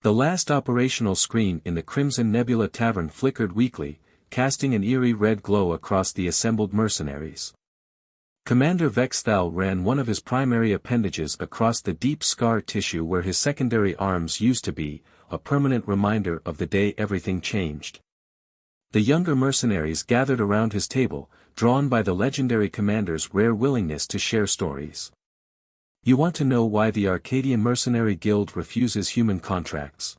The last operational screen in the Crimson Nebula Tavern flickered weakly, casting an eerie red glow across the assembled mercenaries. Commander Vexthal ran one of his primary appendages across the deep scar tissue where his secondary arms used to be, a permanent reminder of the day everything changed. The younger mercenaries gathered around his table, drawn by the legendary commander's rare willingness to share stories. You want to know why the Arcadian Mercenary Guild refuses human contracts?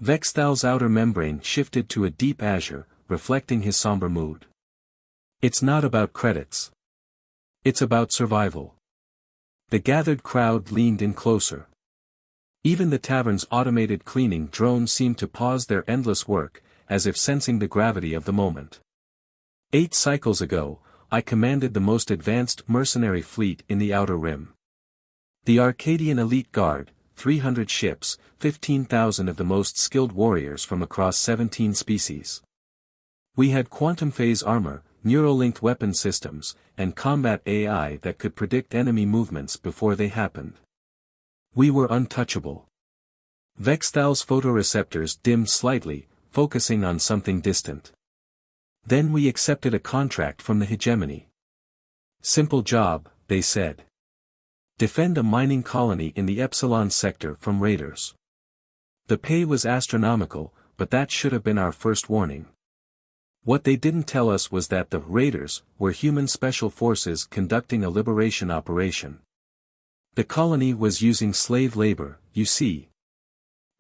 Vexthal's outer membrane shifted to a deep azure, reflecting his somber mood. It's not about credits. It's about survival. The gathered crowd leaned in closer. Even the tavern's automated cleaning drones seemed to pause their endless work, as if sensing the gravity of the moment. 8 cycles ago, I commanded the most advanced mercenary fleet in the Outer Rim. The Arcadian Elite Guard, 300 ships, 15,000 of the most skilled warriors from across 17 species. We had quantum phase armor, neural-linked weapon systems, and combat AI that could predict enemy movements before they happened. We were untouchable. Vexthal's photoreceptors dimmed slightly, focusing on something distant. Then we accepted a contract from the hegemony. Simple job, they said. Defend a mining colony in the Epsilon sector from raiders. The pay was astronomical, but that should have been our first warning. What they didn't tell us was that the raiders were human special forces conducting a liberation operation. The colony was using slave labor, you see.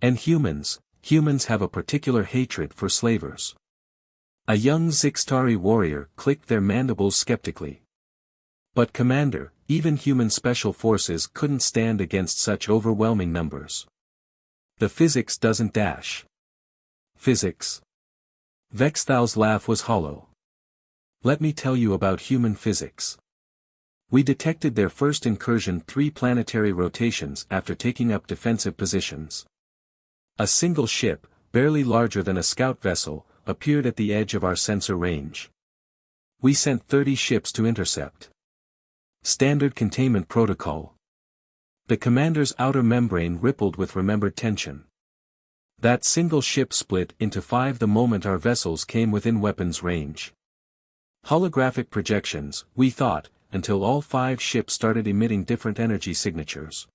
And humans have a particular hatred for slavers. A young Zixtari warrior clicked their mandibles skeptically. But Commander, even human special forces couldn't stand against such overwhelming numbers. The physics doesn't dash. Physics? Vexthal's laugh was hollow. Let me tell you about human physics. We detected their first incursion 3 planetary rotations after taking up defensive positions. A single ship, barely larger than a scout vessel, appeared at the edge of our sensor range. We sent 30 ships to intercept. Standard containment protocol. The commander's outer membrane rippled with remembered tension. That single ship split into 5 the moment our vessels came within weapons range. Holographic projections, we thought, until all 5 ships started emitting different energy signatures.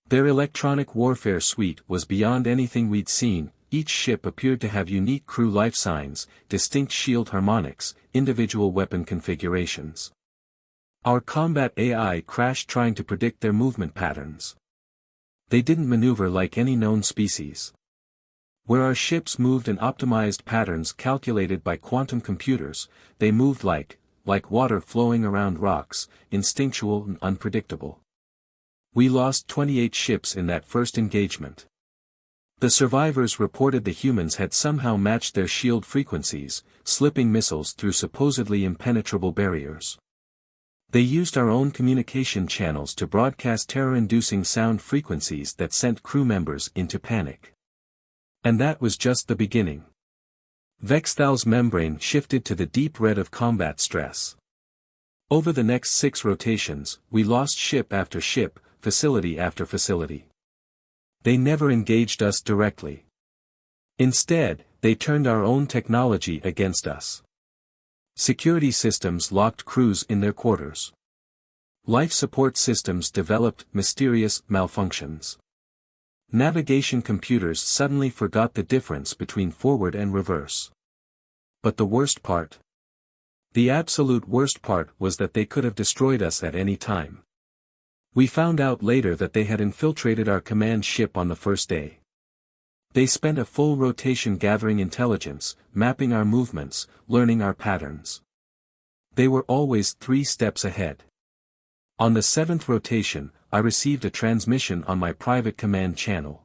Their electronic warfare suite was beyond anything we'd seen. Each ship appeared to have unique crew life signs, distinct shield harmonics, individual weapon configurations. Our combat AI crashed trying to predict their movement patterns. They didn't maneuver like any known species. Where our ships moved in optimized patterns calculated by quantum computers, they moved like water flowing around rocks, instinctual and unpredictable. We lost 28 ships in that first engagement. The survivors reported the humans had somehow matched their shield frequencies, slipping missiles through supposedly impenetrable barriers. They used our own communication channels to broadcast terror-inducing sound frequencies that sent crew members into panic. And that was just the beginning. Vexthal's membrane shifted to the deep red of combat stress. Over the next 6 rotations, we lost ship after ship, facility after facility. They never engaged us directly. Instead, they turned our own technology against us. Security systems locked crews in their quarters. Life support systems developed mysterious malfunctions. Navigation computers suddenly forgot the difference between forward and reverse. But the worst part? The absolute worst part was that they could have destroyed us at any time. We found out later that they had infiltrated our command ship on the first day. They spent a full rotation gathering intelligence, mapping our movements, learning our patterns. They were always 3 steps ahead. On the 7th rotation, I received a transmission on my private command channel.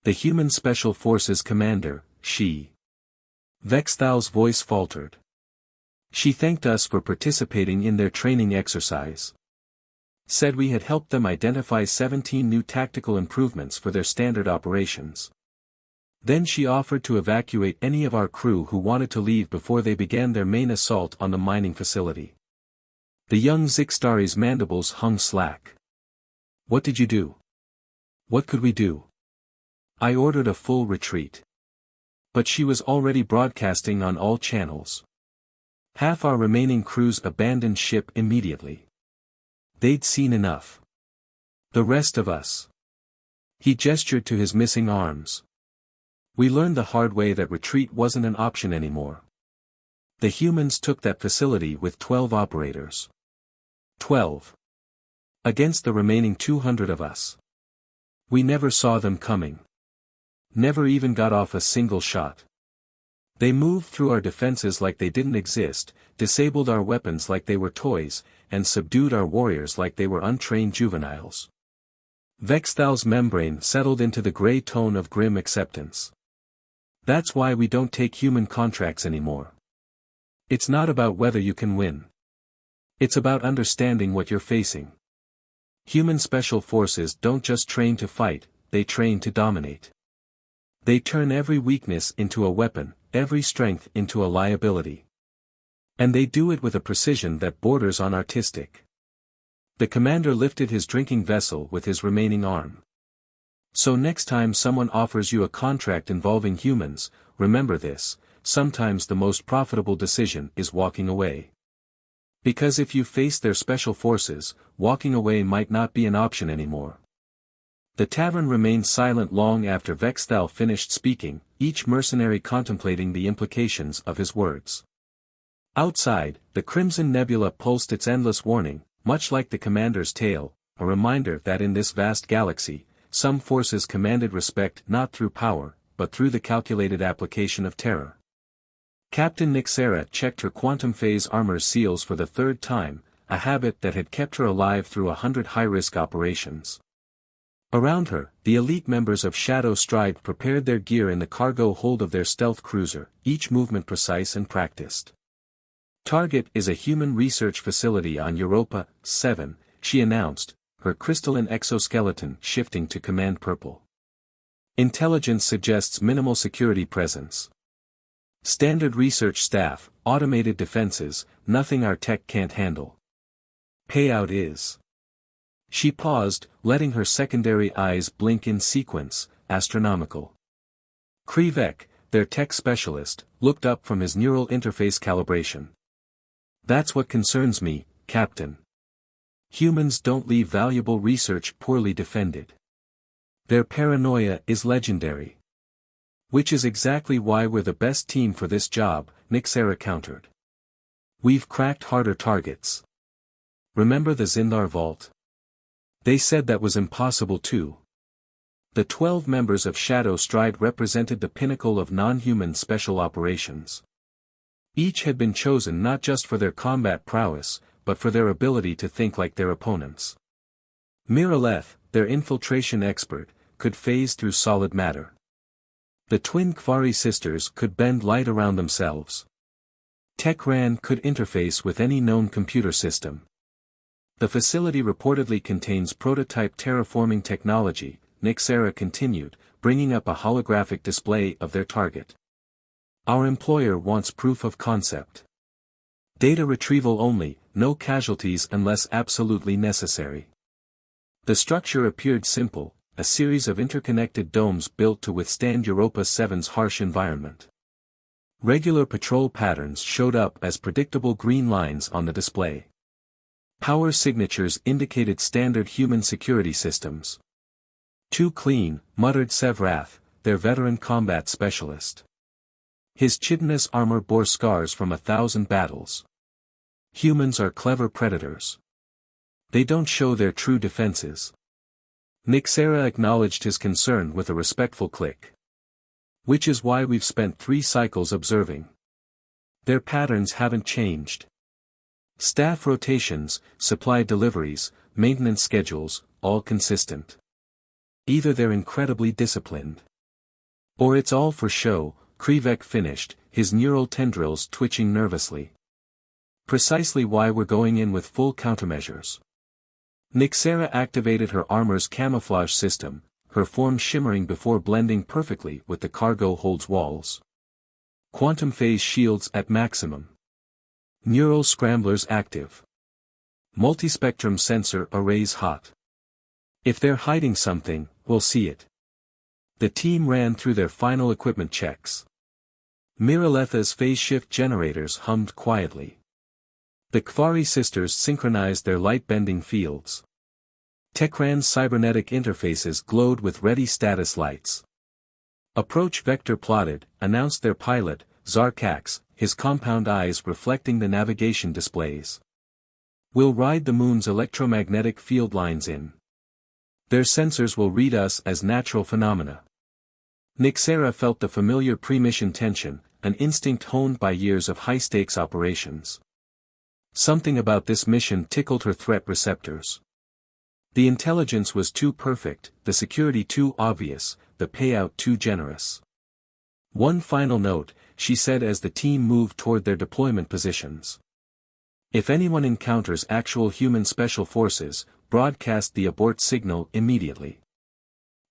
The Human Special Forces commander, she. Vexthal's voice faltered. She thanked us for participating in their training exercise. Said we had helped them identify 17 new tactical improvements for their standard operations. Then she offered to evacuate any of our crew who wanted to leave before they began their main assault on the mining facility. The young Zixtari's mandibles hung slack. What did you do? What could we do? I ordered a full retreat. But she was already broadcasting on all channels. Half our remaining crews abandoned ship immediately. They'd seen enough. The rest of us. He gestured to his missing arms. We learned the hard way that retreat wasn't an option anymore. The humans took that facility with 12 operators. 12. Against the remaining 200 of us. We never saw them coming. Never even got off a single shot. They moved through our defenses like they didn't exist, disabled our weapons like they were toys, and subdued our warriors like they were untrained juveniles. Vexthal's membrane settled into the gray tone of grim acceptance. That's why we don't take human contracts anymore. It's not about whether you can win. It's about understanding what you're facing. Human special forces don't just train to fight, they train to dominate. They turn every weakness into a weapon, every strength into a liability. And they do it with a precision that borders on artistic. The commander lifted his drinking vessel with his remaining arm. So next time someone offers you a contract involving humans, remember this, sometimes the most profitable decision is walking away. Because if you face their special forces, walking away might not be an option anymore. The tavern remained silent long after Vexthal finished speaking, each mercenary contemplating the implications of his words. Outside, the Crimson Nebula pulsed its endless warning, much like the commander's tale, a reminder that in this vast galaxy, some forces commanded respect not through power, but through the calculated application of terror. Captain Nixera checked her quantum phase armor's seals for the third time, a habit that had kept her alive through 100 high-risk operations. Around her, the elite members of Shadow Stride prepared their gear in the cargo hold of their stealth cruiser, each movement precise and practiced. Target is a human research facility on Europa 7, she announced, her crystalline exoskeleton shifting to command purple. Intelligence suggests minimal security presence. Standard research staff, automated defenses, nothing our tech can't handle. Payout is. She paused, letting her secondary eyes blink in sequence, astronomical. Krivek, their tech specialist, looked up from his neural interface calibration. That's what concerns me, Captain. Humans don't leave valuable research poorly defended. Their paranoia is legendary. Which is exactly why we're the best team for this job, Nixera countered. We've cracked harder targets. Remember the Zindar vault? They said that was impossible too. The 12 members of Shadow Stride represented the pinnacle of non-human special operations. Each had been chosen not just for their combat prowess, but for their ability to think like their opponents. Miraleth, their infiltration expert, could phase through solid matter. The twin Kvari sisters could bend light around themselves. Tekran could interface with any known computer system. The facility reportedly contains prototype terraforming technology, Nixera continued, bringing up a holographic display of their target. Our employer wants proof of concept. Data retrieval only, no casualties unless absolutely necessary. The structure appeared simple, a series of interconnected domes built to withstand Europa 7's harsh environment. Regular patrol patterns showed up as predictable green lines on the display. Power signatures indicated standard human security systems. Too clean, muttered Sevrath, their veteran combat specialist. His chitinous armor bore scars from 1,000 battles. Humans are clever predators. They don't show their true defenses. Nixera acknowledged his concern with a respectful click. Which is why we've spent 3 cycles observing. Their patterns haven't changed. Staff rotations, supply deliveries, maintenance schedules, all consistent. Either they're incredibly disciplined. Or it's all for show, Krivek finished, his neural tendrils twitching nervously. Precisely why we're going in with full countermeasures. Nixera activated her armor's camouflage system, her form shimmering before blending perfectly with the cargo hold's walls. Quantum phase shields at maximum. Neural scramblers active. Multispectrum sensor arrays hot. If they're hiding something, we'll see it. The team ran through their final equipment checks. Miraletha's phase shift generators hummed quietly. The Kvari sisters synchronized their light-bending fields. Tekran's cybernetic interfaces glowed with ready status lights. Approach Vector plotted, announced their pilot, Zarkax, his compound eyes reflecting the navigation displays. We'll ride the moon's electromagnetic field lines in. Their sensors will read us as natural phenomena. Nyxera felt the familiar pre-mission tension, an instinct honed by years of high-stakes operations. Something about this mission tickled her threat receptors. The intelligence was too perfect, the security too obvious, the payout too generous. One final note, she said as the team moved toward their deployment positions. If anyone encounters actual human special forces, broadcast the abort signal immediately.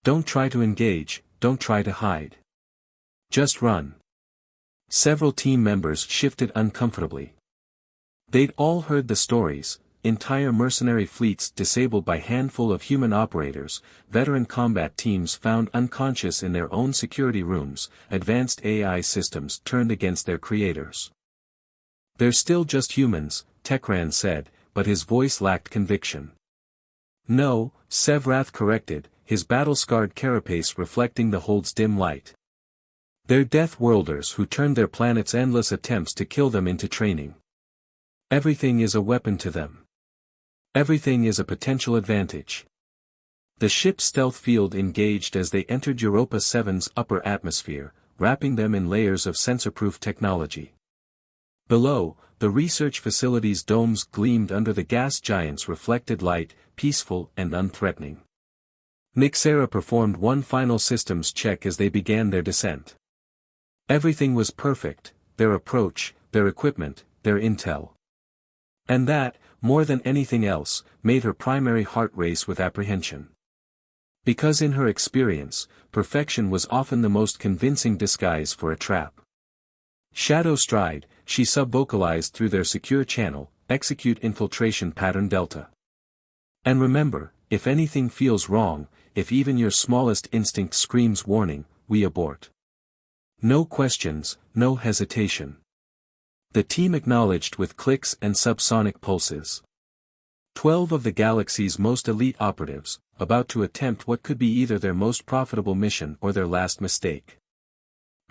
Don't try to engage, don't try to hide. Just run. Several team members shifted uncomfortably. They'd all heard the stories, entire mercenary fleets disabled by handful of human operators, veteran combat teams found unconscious in their own security rooms, advanced AI systems turned against their creators. They're still just humans, Tekran said, but his voice lacked conviction. No, Sevrath corrected, his battle-scarred carapace reflecting the hold's dim light. They're Deathworlders who turned their planet's endless attempts to kill them into training. Everything is a weapon to them. Everything is a potential advantage. The ship's stealth field engaged as they entered Europa 7's upper atmosphere, wrapping them in layers of sensor-proof technology. Below, the research facility's domes gleamed under the gas giant's reflected light, peaceful and unthreatening. Nyxera performed one final systems check as they began their descent. Everything was perfect, their approach, their equipment, their intel. And that, more than anything else, made her primary heart race with apprehension. Because in her experience, perfection was often the most convincing disguise for a trap. Shadow stride, she sub-vocalized through their secure channel, execute infiltration pattern Delta. And remember, if anything feels wrong, if even your smallest instinct screams warning, we abort. No questions, no hesitation. The team acknowledged with clicks and subsonic pulses. 12 of the galaxy's most elite operatives, about to attempt what could be either their most profitable mission or their last mistake.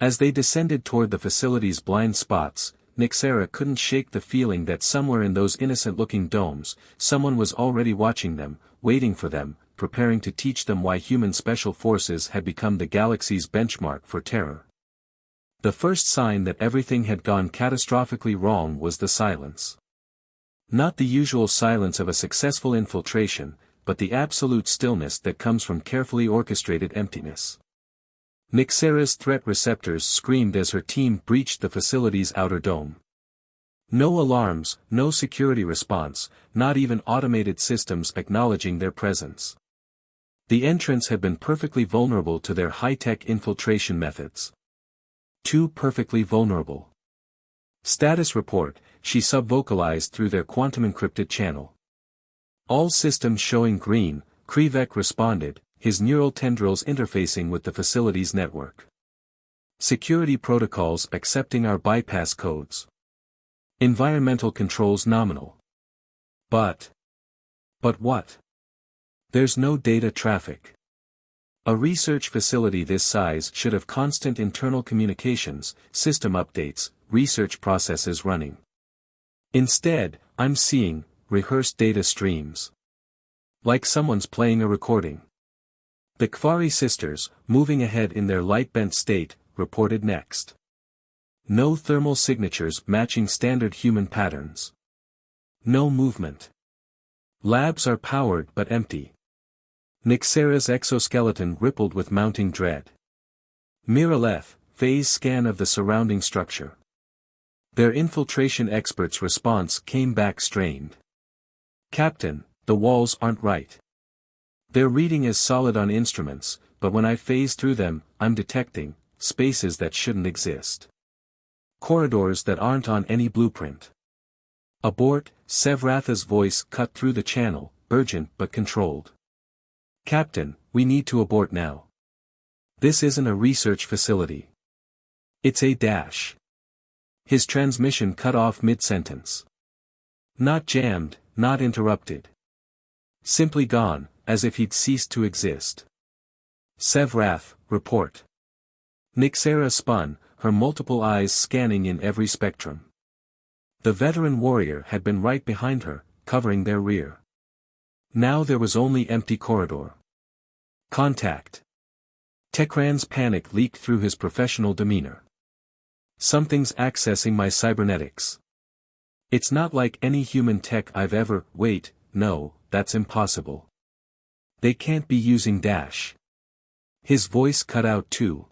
As they descended toward the facility's blind spots, Nyxera couldn't shake the feeling that somewhere in those innocent-looking domes, someone was already watching them, waiting for them, preparing to teach them why human special forces had become the galaxy's benchmark for terror. The first sign that everything had gone catastrophically wrong was the silence. Not the usual silence of a successful infiltration, but the absolute stillness that comes from carefully orchestrated emptiness. Nyxera's threat receptors screamed as her team breached the facility's outer dome. No alarms, no security response, not even automated systems acknowledging their presence. The entrance had been perfectly vulnerable to their high-tech infiltration methods. Too perfectly vulnerable. Status report, she sub-vocalized through their quantum-encrypted channel. All systems showing green, Krivek responded, his neural tendrils interfacing with the facility's network. Security protocols accepting our bypass codes. Environmental controls nominal. But what? There's no data traffic. A research facility this size should have constant internal communications, system updates, research processes running. Instead, I'm seeing rehearsed data streams. Like someone's playing a recording. The Kvari sisters, moving ahead in their light-bent state, reported next. No thermal signatures matching standard human patterns. No movement. Labs are powered but empty. Nyxera's exoskeleton rippled with mounting dread. Miraleth, phase scan of the surrounding structure. Their infiltration expert's response came back strained. Captain, the walls aren't right. Their reading is solid on instruments, but when I phase through them, I'm detecting spaces that shouldn't exist. Corridors that aren't on any blueprint. Abort, Sevratha's voice cut through the channel, urgent but controlled. Captain, we need to abort now. This isn't a research facility. It's a dash. His transmission cut off mid-sentence. Not jammed, not interrupted. Simply gone, as if he'd ceased to exist. Sevrath, report. Nixera spun, her multiple eyes scanning in every spectrum. The veteran warrior had been right behind her, covering their rear. Now there was only empty corridor. Contact. Tekran's panic leaked through his professional demeanor. Something's accessing my cybernetics. It's not like any human tech I've ever— Wait, no, that's impossible. They can't be using Dash. His voice cut out too.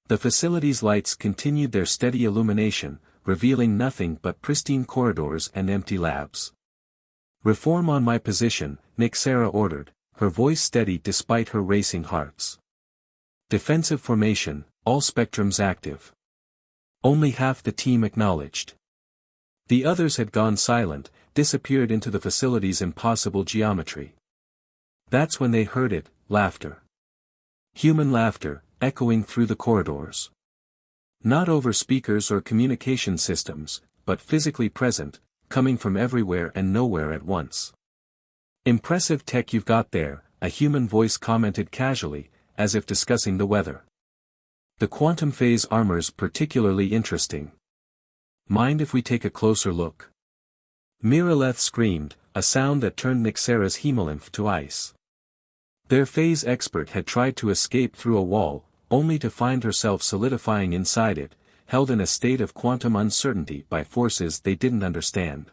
The facility's lights continued their steady illumination, revealing nothing but pristine corridors and empty labs. Reform on my position, Nixera ordered, her voice steady despite her racing hearts. Defensive formation, all spectrums active. Only half the team acknowledged. The others had gone silent, disappeared into the facility's impossible geometry. That's when they heard it, laughter. Human laughter, echoing through the corridors. Not over speakers or communication systems, but physically present, coming from everywhere and nowhere at once. Impressive tech you've got there, a human voice commented casually, as if discussing the weather. The quantum phase armor's particularly interesting. Mind if we take a closer look? Miraleth screamed, a sound that turned Nixera's hemolymph to ice. Their phase expert had tried to escape through a wall, only to find herself solidifying inside it, held in a state of quantum uncertainty by forces they didn't understand.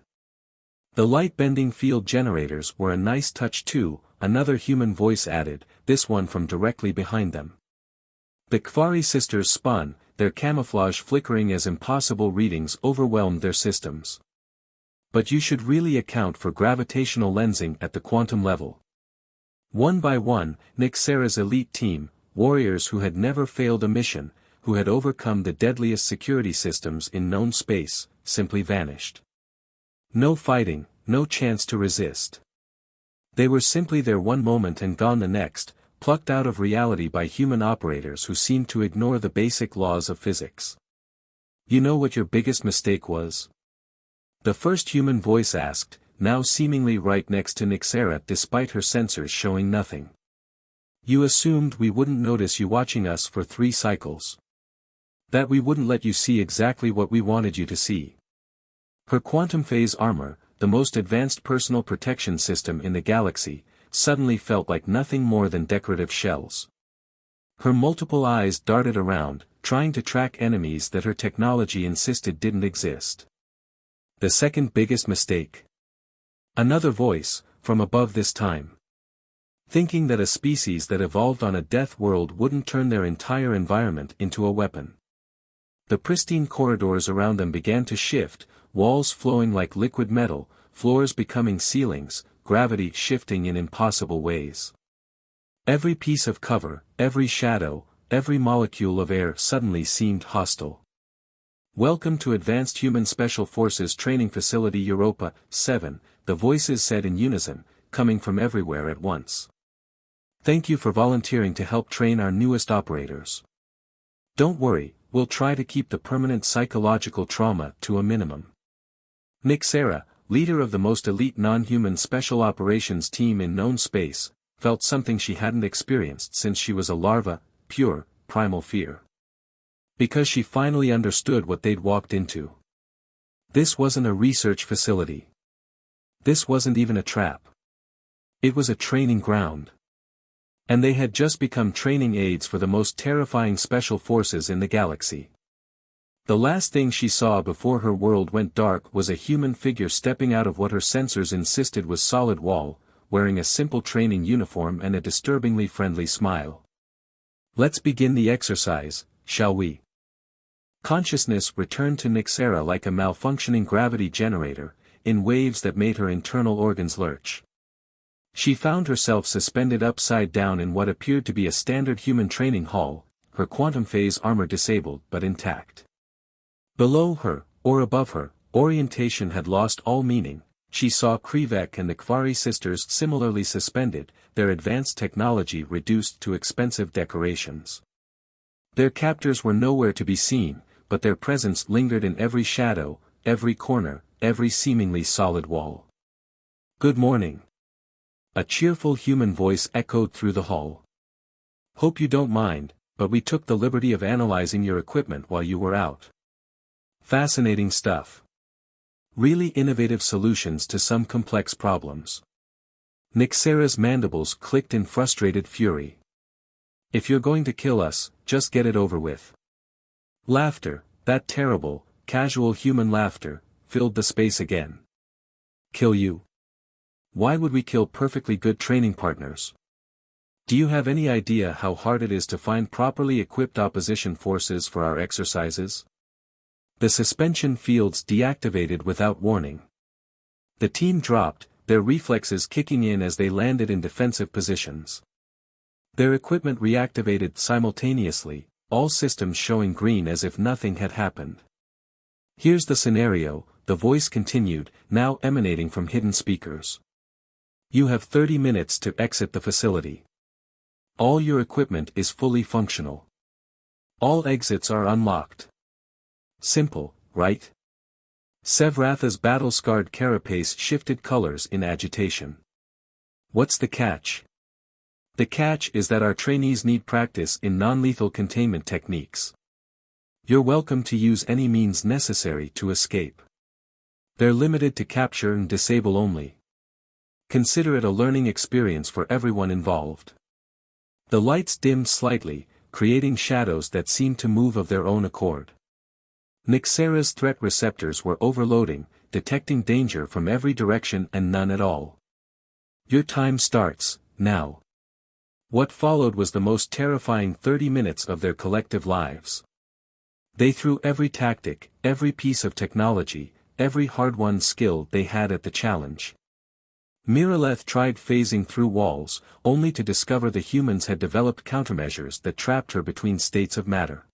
The light-bending field generators were a nice touch too, another human voice added, this one from directly behind them. The Kvari sisters spun, their camouflage flickering as impossible readings overwhelmed their systems. But you should really account for gravitational lensing at the quantum level. One by one, Nixera's elite team, warriors who had never failed a mission, who had overcome the deadliest security systems in known space, simply vanished. No fighting, no chance to resist. They were simply there one moment and gone the next, plucked out of reality by human operators who seemed to ignore the basic laws of physics. You know what your biggest mistake was? The first human voice asked, now seemingly right next to Nixera despite her sensors showing nothing. You assumed we wouldn't notice you watching us for 3 cycles. That we wouldn't let you see exactly what we wanted you to see. Her quantum phase armor, the most advanced personal protection system in the galaxy, suddenly felt like nothing more than decorative shells. Her multiple eyes darted around, trying to track enemies that her technology insisted didn't exist. The second biggest mistake. Another voice, from above this time. Thinking that a species that evolved on a death world wouldn't turn their entire environment into a weapon. The pristine corridors around them began to shift, walls flowing like liquid metal, floors becoming ceilings, gravity shifting in impossible ways. Every piece of cover, every shadow, every molecule of air suddenly seemed hostile. Welcome to Advanced Human Special Forces Training Facility Europa, 7, the voices said in unison, coming from everywhere at once. Thank you for volunteering to help train our newest operators. Don't worry, we'll try to keep the permanent psychological trauma to a minimum. Nixera, leader of the most elite non-human special operations team in known space, felt something she hadn't experienced since she was a larva, pure, primal fear. Because she finally understood what they'd walked into. This wasn't a research facility. This wasn't even a trap. It was a training ground. And they had just become training aids for the most terrifying special forces in the galaxy. The last thing she saw before her world went dark was a human figure stepping out of what her sensors insisted was solid wall, wearing a simple training uniform and a disturbingly friendly smile. Let's begin the exercise, shall we? Consciousness returned to Nixera like a malfunctioning gravity generator, in waves that made her internal organs lurch. She found herself suspended upside down in what appeared to be a standard human training hall, her quantum phase armor disabled but intact. Below her, or above her, orientation had lost all meaning, she saw Krivek and the Kvari sisters similarly suspended, their advanced technology reduced to expensive decorations. Their captors were nowhere to be seen, but their presence lingered in every shadow, every corner, every seemingly solid wall. "Good morning." A cheerful human voice echoed through the hall. "Hope you don't mind, but we took the liberty of analyzing your equipment while you were out. Fascinating stuff. Really innovative solutions to some complex problems." Nixera's mandibles clicked in frustrated fury. "If you're going to kill us, just get it over with." Laughter, that terrible, casual human laughter, filled the space again. "Kill you? Why would we kill perfectly good training partners? Do you have any idea how hard it is to find properly equipped opposition forces for our exercises?" The suspension fields deactivated without warning. The team dropped, their reflexes kicking in as they landed in defensive positions. Their equipment reactivated simultaneously, all systems showing green as if nothing had happened. "Here's the scenario," the voice continued, now emanating from hidden speakers. "You have 30 minutes to exit the facility. All your equipment is fully functional. All exits are unlocked. Simple, right?" Sevratha's battle-scarred carapace shifted colors in agitation. "What's the catch?" "The catch is that our trainees need practice in non-lethal containment techniques. You're welcome to use any means necessary to escape. They're limited to capture and disable only. Consider it a learning experience for everyone involved." The lights dimmed slightly, creating shadows that seemed to move of their own accord. Nixera's threat receptors were overloading, detecting danger from every direction and none at all. "Your time starts, now." What followed was the most terrifying 30 minutes of their collective lives. They threw every tactic, every piece of technology, every hard-won skill they had at the challenge. Miraleth tried phasing through walls, only to discover the humans had developed countermeasures that trapped her between states of matter.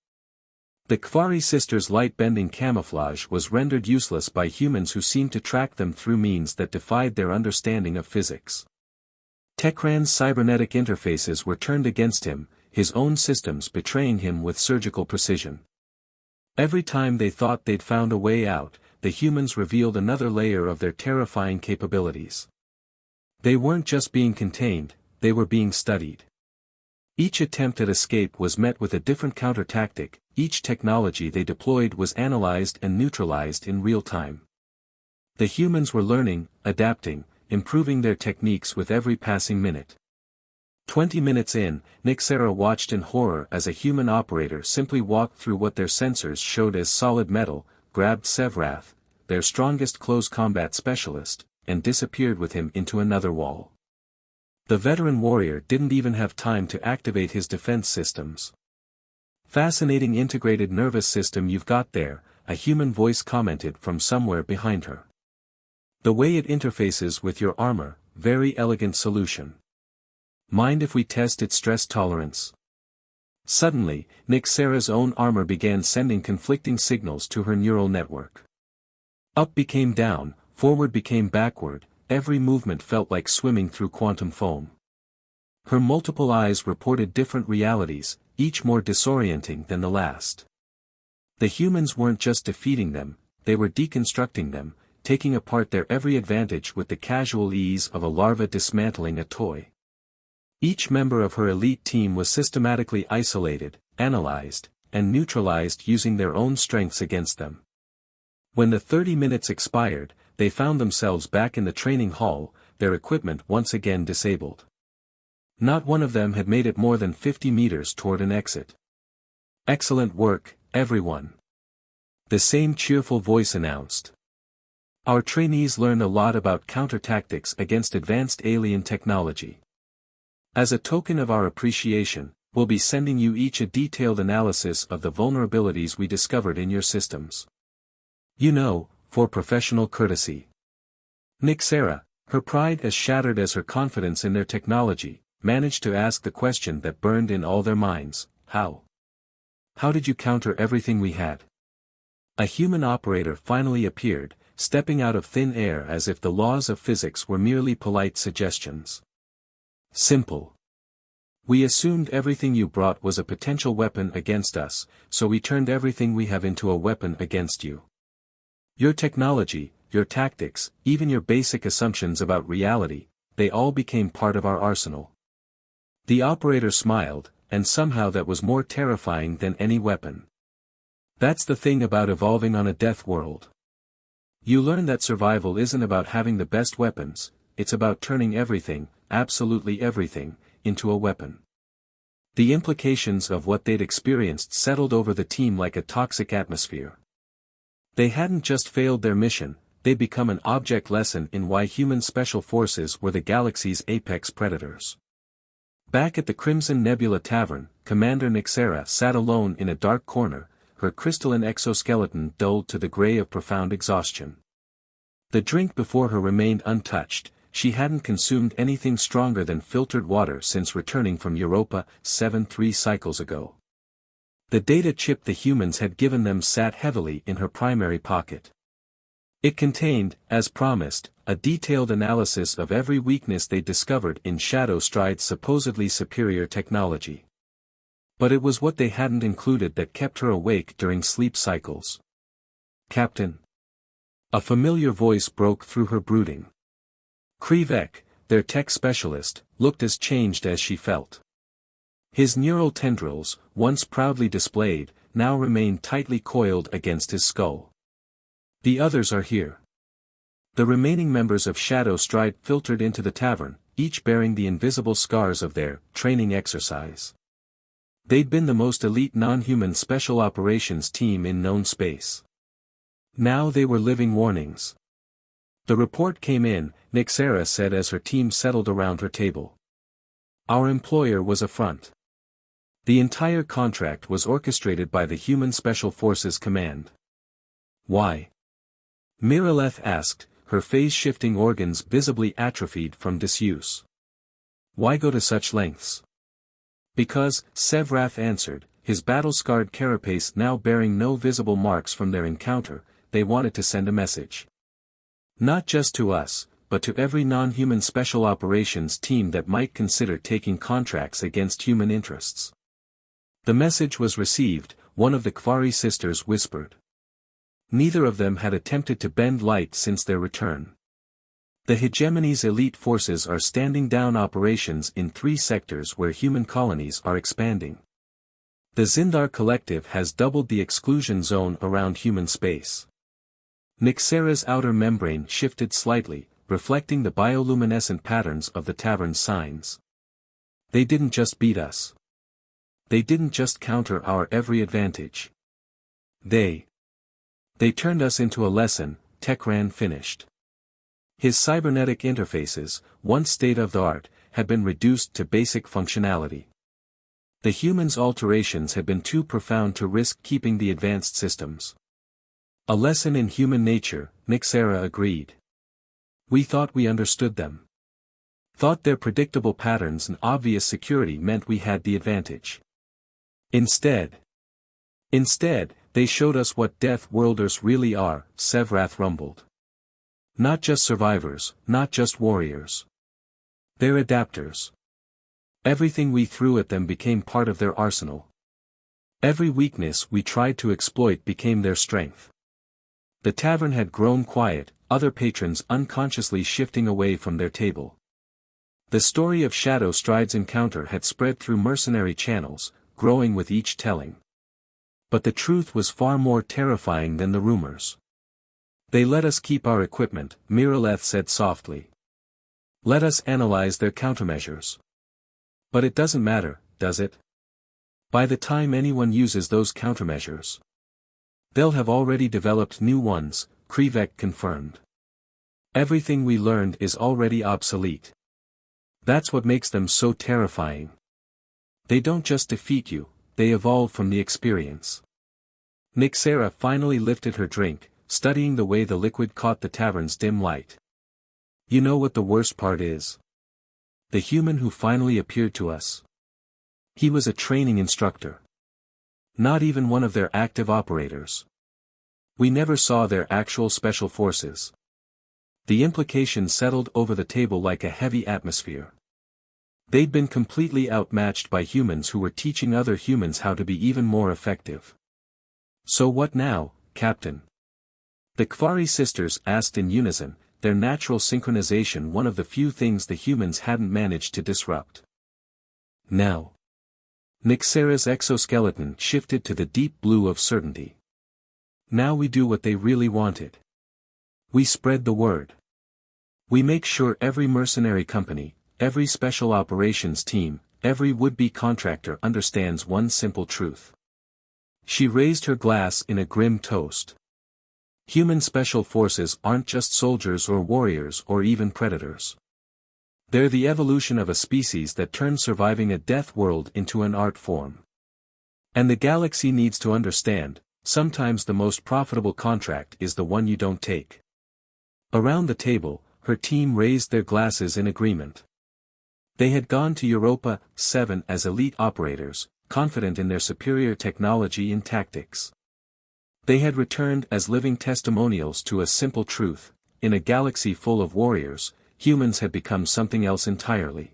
The Kvari sisters' light-bending camouflage was rendered useless by humans who seemed to track them through means that defied their understanding of physics. Tekran's cybernetic interfaces were turned against him, his own systems betraying him with surgical precision. Every time they thought they'd found a way out, the humans revealed another layer of their terrifying capabilities. They weren't just being contained, they were being studied. Each attempt at escape was met with a different counter-tactic, each technology they deployed was analyzed and neutralized in real time. The humans were learning, adapting, improving their techniques with every passing minute. 20 minutes in, Nixera watched in horror as a human operator simply walked through what their sensors showed as solid metal, grabbed Sevrath, their strongest close combat specialist, and disappeared with him into another wall. The veteran warrior didn't even have time to activate his defense systems. "Fascinating integrated nervous system you've got there," a human voice commented from somewhere behind her. "The way it interfaces with your armor, very elegant solution. Mind if we test its stress tolerance?" Suddenly, Nixera's own armor began sending conflicting signals to her neural network. Up became down, forward became backward, every movement felt like swimming through quantum foam. Her multiple eyes reported different realities, each more disorienting than the last. The humans weren't just defeating them, they were deconstructing them, taking apart their every advantage with the casual ease of a larva dismantling a toy. Each member of her elite team was systematically isolated, analyzed, and neutralized using their own strengths against them. When the 30 minutes expired, they found themselves back in the training hall, their equipment once again disabled. Not one of them had made it more than 50 meters toward an exit. "Excellent work, everyone," the same cheerful voice announced. "Our trainees learned a lot about counter-tactics against advanced alien technology. As a token of our appreciation, we'll be sending you each a detailed analysis of the vulnerabilities we discovered in your systems. You know, for professional courtesy." Nixera, her pride as shattered as her confidence in their technology, managed to ask the question that burned in all their minds: "How? How did you counter everything we had?" A human operator finally appeared, stepping out of thin air as if the laws of physics were merely polite suggestions. Simple. We assumed everything you brought was a potential weapon against us, so we turned everything we have into a weapon against you. Your technology, your tactics, even your basic assumptions about reality, they all became part of our arsenal. The operator smiled, and somehow that was more terrifying than any weapon. That's the thing about evolving on a death world. You learn that survival isn't about having the best weapons, it's about turning everything, absolutely everything, into a weapon. The implications of what they'd experienced settled over the team like a toxic atmosphere. They hadn't just failed their mission, they'd become an object lesson in why human special forces were the galaxy's apex predators. Back at the Crimson Nebula Tavern, Commander Nixera sat alone in a dark corner, her crystalline exoskeleton dulled to the gray of profound exhaustion. The drink before her remained untouched. She hadn't consumed anything stronger than filtered water since returning from Europa 7-3 cycles ago. The data chip the humans had given them sat heavily in her primary pocket. It contained, as promised, a detailed analysis of every weakness they discovered in Shadow Stride's supposedly superior technology. But it was what they hadn't included that kept her awake during sleep cycles. "Captain." A familiar voice broke through her brooding. Krivek, their tech specialist, looked as changed as she felt. His neural tendrils, once proudly displayed, now remained tightly coiled against his skull. "The others are here." The remaining members of Shadow Stride filtered into the tavern, each bearing the invisible scars of their training exercise. They'd been the most elite non-human special operations team in known space. Now they were living warnings. The report came in, Nixera said as her team settled around her table. Our employer was a front. The entire contract was orchestrated by the Human Special Forces Command. Why? Miraleth asked, her phase-shifting organs visibly atrophied from disuse. Why go to such lengths? Because, Sevrath answered, his battle-scarred carapace now bearing no visible marks from their encounter, they wanted to send a message. Not just to us, but to every non-human special operations team that might consider taking contracts against human interests. The message was received, one of the Kvari sisters whispered. Neither of them had attempted to bend light since their return. The hegemony's elite forces are standing down operations in 3 sectors where human colonies are expanding. The Zindar Collective has doubled the exclusion zone around human space. Nixera's outer membrane shifted slightly, reflecting the bioluminescent patterns of the tavern's signs. They didn't just beat us. They didn't just counter our every advantage. They turned us into a lesson, Tekran finished. His cybernetic interfaces, once state-of-the-art, had been reduced to basic functionality. The humans' alterations had been too profound to risk keeping the advanced systems. A lesson in human nature, Nixera agreed. We thought we understood them. Thought their predictable patterns and obvious security meant we had the advantage. Instead, they showed us what Deathworlders really are, Sevrath rumbled. Not just survivors, not just warriors. They're adapters. Everything we threw at them became part of their arsenal. Every weakness we tried to exploit became their strength. The tavern had grown quiet, other patrons unconsciously shifting away from their table. The story of Shadow Stride's encounter had spread through mercenary channels, growing with each telling. But the truth was far more terrifying than the rumors. They let us keep our equipment, Miraleth said softly. Let us analyze their countermeasures. But it doesn't matter, does it? By the time anyone uses those countermeasures, they'll have already developed new ones, Krivek confirmed. Everything we learned is already obsolete. That's what makes them so terrifying. They don't just defeat you, they evolve from the experience. Nixera finally lifted her drink, studying the way the liquid caught the tavern's dim light. You know what the worst part is? The human who finally appeared to us. He was a training instructor. Not even one of their active operators. We never saw their actual special forces. The implication settled over the table like a heavy atmosphere. They'd been completely outmatched by humans who were teaching other humans how to be even more effective. So what now, Captain? The Kvari sisters asked in unison, their natural synchronization one of the few things the humans hadn't managed to disrupt. Now. Nyxera's exoskeleton shifted to the deep blue of certainty. Now we do what they really wanted. We spread the word. We make sure every mercenary company, every special operations team, every would-be contractor understands one simple truth. She raised her glass in a grim toast. Human special forces aren't just soldiers or warriors or even predators. They're the evolution of a species that turned surviving a death world into an art form. And the galaxy needs to understand, sometimes the most profitable contract is the one you don't take. Around the table, her team raised their glasses in agreement. They had gone to Europa 7 as elite operators, confident in their superior technology and tactics. They had returned as living testimonials to a simple truth: in a galaxy full of warriors, humans had become something else entirely.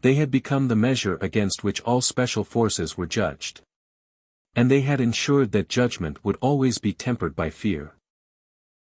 They had become the measure against which all special forces were judged. And they had ensured that judgment would always be tempered by fear.